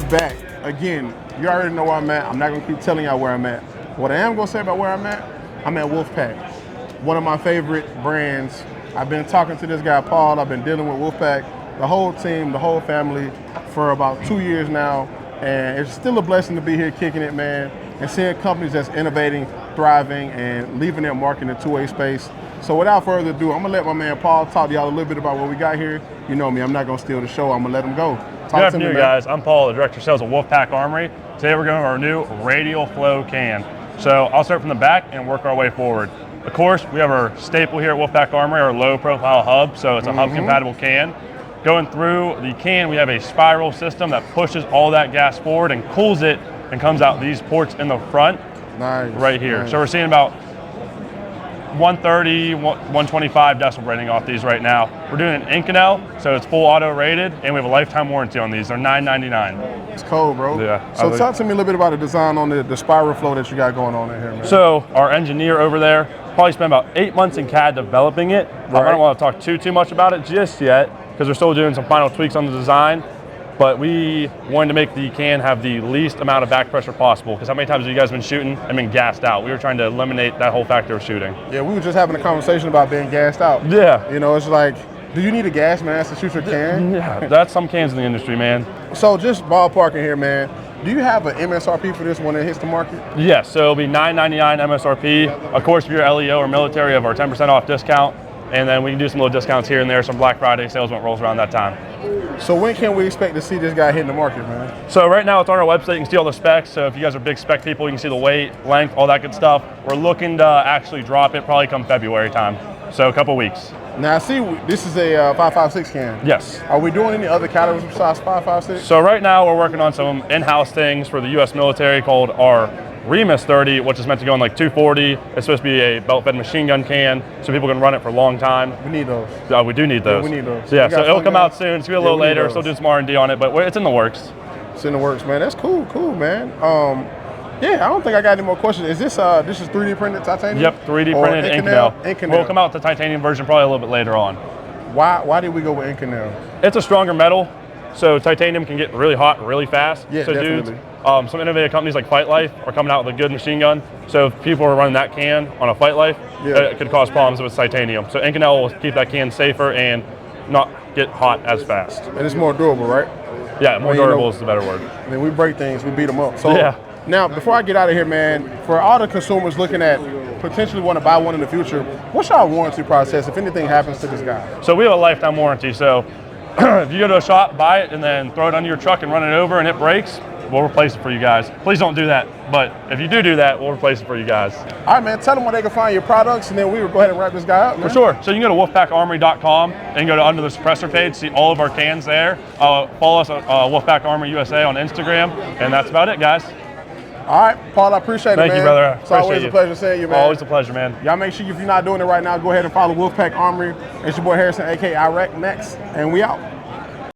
back. Again, you already know where I'm at. I'm not gonna keep telling y'all where I'm at. What I am gonna say about where I'm at Wolfpack. One of my favorite brands. I've been talking to this guy, Paul. I've been dealing with Wolfpack, the whole team, the whole family, for about 2 years now. And it's still a blessing to be here kicking it, man, and seeing companies that's innovating, thriving, and leaving their mark in the two-way space. So without further ado, I'm gonna let my man Paul talk to y'all a little bit about what we got here. You know me, I'm not gonna steal the show. I'm gonna let him go. Good afternoon, guys. I'm Paul, the Director of Sales of Wolfpack Armory. Today we're going over our new Radial Flow can. So I'll start from the back and work our way forward. Of course, we have our staple here at Wolfpack Armory, our low-profile hub, so it's a hub-compatible can. Going through the can, we have a spiral system that pushes all that gas forward and cools it and comes out these ports in the front right here. Nice. So we're seeing about 130, 125 decibel rating off these right now. We're doing an Inconel, so it's full auto rated, and we have a lifetime warranty on these. They're $9.99. It's cold, bro. Yeah. So talk to me a little bit about the design on the spiral flow that you got going on in here, man. So our engineer over there probably spent about 8 months in CAD developing it. Right. I don't want to talk too much about it just yet, because we're still doing some final tweaks on the design. But we wanted to make the can have the least amount of back pressure possible, because how many times have you guys been shooting and been gassed out? We were trying to eliminate that whole factor of shooting. Yeah, we were just having a conversation about being gassed out. Yeah. You know, it's like, do you need a gas mask to shoot your can? Yeah, that's some cans in the industry, man. So just ballparking here, man. Do you have an MSRP for this when it hits the market? Yes, so it'll be $9.99 MSRP. Of course, if you're LEO or military, you have our 10% off discount. And then we can do some little discounts here and there, some Black Friday sales when it rolls around that time. So when can we expect to see this guy hitting the market, man? So right now it's on our website. You can see all the specs. So if you guys are big spec people, you can see the weight, length, all that good stuff. We're looking to actually drop it probably come February time. So a couple weeks. Now I see this is a 5.56 can. Yes. Are we doing any other categories besides 5.56? So right now we're working on some in-house things for the U.S. military called our Remus 30, which is meant to go in like 240. It's supposed to be a belt-fed machine gun can, so people can run it for a long time. We need those. We do need those. Yeah, we need those. So yeah, so it'll come out soon. It's gonna be a little later. Still doing some R&D on it, but it's in the works. It's in the works, man. That's cool, man. Yeah, I don't think I got any more questions. Is this this is 3D printed titanium? Yep, 3D printed Inconel. We'll come out with the titanium version probably a little bit later on. Why did we go with Inconel? It's a stronger metal, so titanium can get really hot really fast. Yeah, so definitely. Dudes, some innovative companies like Fight Life are coming out with a good machine gun. So if people are running that can on a Fight Life, it could cause problems with titanium. So Inconel will keep that can safer and not get hot as fast. And it's more durable, right? Yeah, more durable is the better word. I mean, we break things, we beat them up. So yeah. Now, before I get out of here, man, for all the consumers looking at potentially want to buy one in the future, what's our warranty process if anything happens to this guy? So we have a lifetime warranty. So if you go to a shop, buy it, and then throw it under your truck and run it over and it breaks, we'll replace it for you guys. Please don't do that, but if you do that, we'll replace it for you guys. All right, man, tell them where they can find your products, and then we will go ahead and wrap this guy up, man. For sure. So you can go to wolfpackarmory.com and go to under the suppressor page, see all of our cans there. Follow us at Wolfpack Armory USA on Instagram, and that's about it, guys. All right, Paul, I appreciate it, man. Thank you, brother. It's always a pleasure seeing you, man. Always a pleasure, man. Y'all make sure if you're not doing it right now, go ahead and follow Wolfpack Armory. It's your boy Harrison, a.k.a. Iraq Next, and we out.